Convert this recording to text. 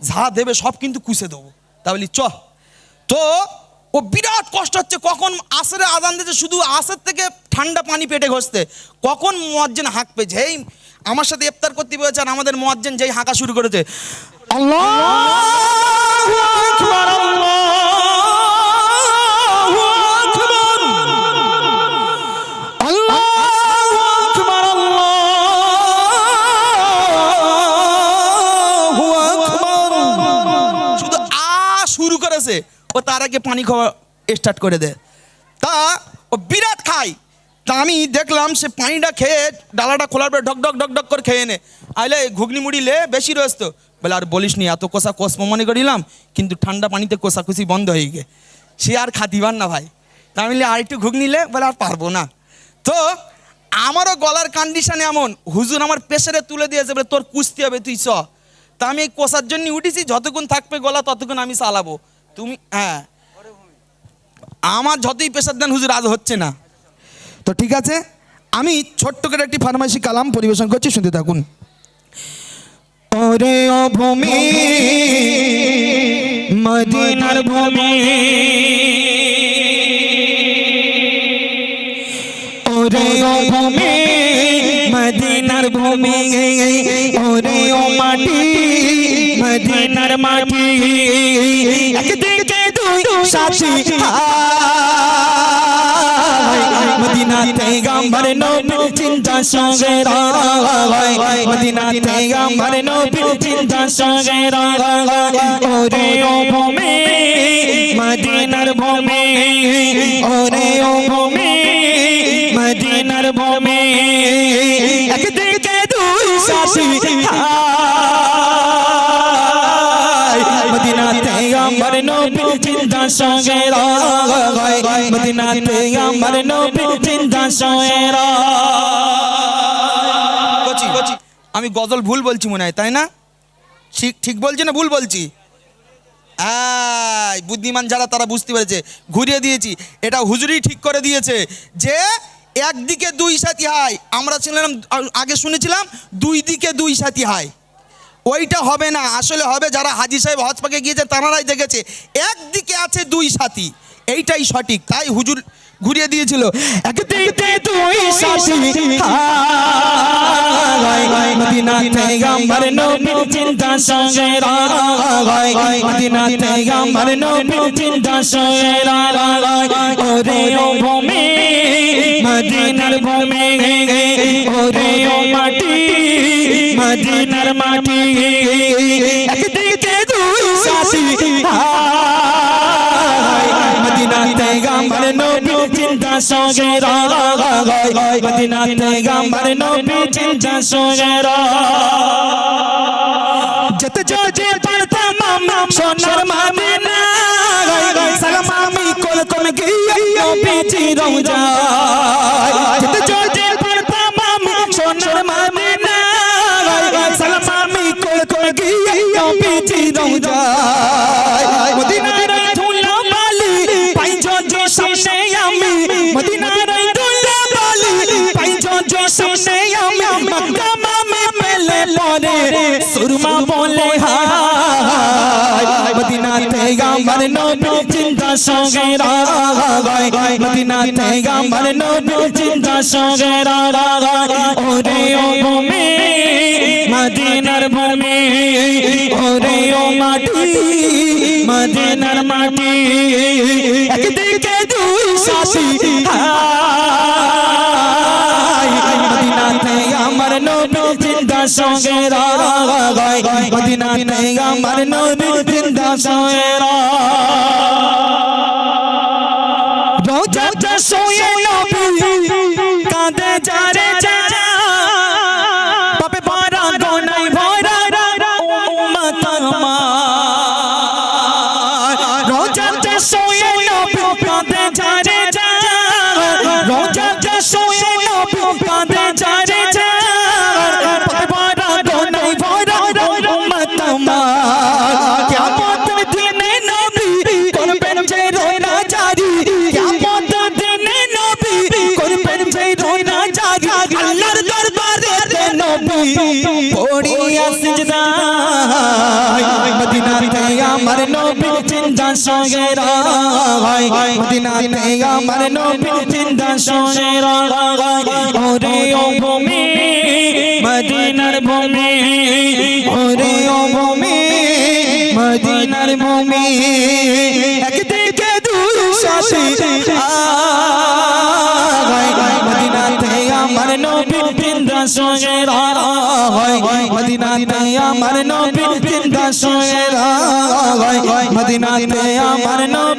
যা দেবে সব কিন্তু কুষে দেবো। তা বলি চ। তো ও বিরাট কষ্ট হচ্ছে, কখন আসরে আজান দিতে, শুধু আসর থেকে ঠান্ডা পানি পেটে ঘষতে, কখন মুয়াজ্জিন হাঁক পেয়েছে। এই আমার সাথে ইফতার করতে পেরেছে, আর আমাদের মুয়াজ্জিন যেই হাঁকা শুরু করেছে, আল্লাহু আকবার, আল্লাহু আকবার, আল্লাহু আকবার, শুধু শুরু করেছে, ও তার আগে পানি খাওয়া স্টার্ট করে দেয়। তা ও বিরাট খায়। তা আমি দেখলাম সে পানিটা খেয়ে ডালাটা খোলার পরে ঢক ঢক ঢক ঢক করে খেয়ে নে, আইলে ঘুগনি মুড়ি লে বেশি রয়েছে তো। বলে আর বলিস নি, এত কষা কষ মনে করিলাম, কিন্তু ঠান্ডা পানিতে কষাকষি বন্ধ হয়ে গে, সে আর খাতিবার না ভাই। তা আমি আর একটু ঘুগনি লে, বলে আর পারবো না। তো আমারও গলার কন্ডিশন এমন, হুজুর আমার প্রেসারে তুলে দিয়েছে, বলে তোর কুস্তি হবে, তুই চ। তা আমি এই কষার জন্য উঠেছি, যতক্ষণ থাকবে গলা ততক্ষণ আমি চালাবো। তুমি হ্যাঁ, আমার যতই প্রেসার দেন হুজুর আজ হচ্ছে না। তো ঠিক আছে, আমি ছোট্ট করে একটি ফারমাইশি কালাম পরিবেশন করছি, শুনতে থাকুন। ওরে ও ভূমি মদিনার ভূমি, ওরে ও ভূমি মদিনার ভূমি, ওরে ও মাটি মদিনার মাটি, একদিকে দুই সাথী মদিনাতে গাম্বার নবী চিন্তা সঙ্গে রায়, মদিনাতে গাম্বার নবী চিন্তা সঙ্গে রায়, ওরে ও ভূমি মদিনার ভূমি, ওরে ও ভূমি মদিনার ভূমি, একদিকে দুই সাথী মদিনাতে গাম্বার নবী চিন্তা সঙ্গে রায়, মদিনাতে গাম্বার নবী চিন্তা সঙ্গে রায়। আমি গজল ভুল বলছি মনে হয়, তাই না? ঠিক ঠিক বলছি না ভুল বলছি? বুদ্ধিমান যারা তারা বুঝতে পেরেছে, ঘুরিয়ে দিয়েছি। এটা হুজুরই ঠিক করে দিয়েছে যে একদিকে দুই সাথী হয়। আমরা ছিলাম আগে শুনেছিলাম দুই দিকে দুই সাথী হয়, ওইটা হবে না। আসলে হবে যারা হাজী সাহেব হজ পাকে গিয়েছে তারাই দেখেছে একদিকে আছে দুই সাথী, এইটাই সঠিক। তাই হুজুর ঘুরিয়ে দিয়েছিল, একদিকে দুই সাথী মদিনাতে গাম্বার নবী চিন্তা সঙ্গে রায়, মদিনাতে গাম্বার নবী চিন্তা সঙ্গে রায়, ওরে ও ভূমি মদিনার ভূমি, ওরে ও মাটি মদিনার মাটি, একদিকে দুই সাথী মদিনাতে গাম্বার নবী চিন্তা সঙ্গে রায়, মদিনাতে গাম্বার নবী চিন্তা সঙ্গে রায়। যেতে যেতে পড়তাম সোনার মদিনা, সালাম আমি করতাম গিয়ে নবীজি রওজায়, যেতে যেতে পড়তাম সোনার মদিনা, সালাম আমি করতাম গিয়ে নবীজি রওজায়, মদিনার ধুলা বালি পাইছো যে সামনে আমি, মদিনার ধুলা বালি পাইছো যে সামনে আমি, মক্কা মে মেলে পরে সুরমা বলে হায়, মদিনাতে গাম্বার নবী চিন্তা সঙ্গে রায়, মদিনাতে গাম্বার নবী চিন্তা সঙ্গে রায়, ওরে ও ভূমি মদিনার ভূমি, ওরে ও মাটি মদিনার মাটি, একদিকে দুই সাথী মদিনাতে আমার নবী চিন্তা সঙ্গে রায়, মদিনাতে আমার নবী চিন্তা সঙ্গে রায়। রওজাতে শুয়ে নবী কাঁদে যারে যারা, পাপে ভরা গোনায় ভরা উম্মত আমার, রওজাতে শুয়ে নবী কাঁদে যারে যারা, রওজাতে শুয়ে নবী কাঁদে যারে যারা, পাপে ভরা গোনায় ভরা উম্মত আমার, কিয়ামতের দিনে নবী করবেন যে রোনা জারি, কিয়ামতের দিনে নবী করবেন যে রোনা জারি, আল্লাহর দরবারে নবী পড়িয়া সিজদায়, আমার নবী চিন্তা সঙ্গে রায় মদিনাতে আমার নবী চিন্তা সঙ্গে রায় ওরে ও ভূমি মদিনার ভূমি ওরে ও ভূমি মদিনার ভূমি একদিকে দুই সাথী মদিনাতে আমার নবী চিন্তা সঙ্গে রায় মদিনাতে আমার নবী চিন্তা সঙ্গে রায় মদিনাতে আমার নবী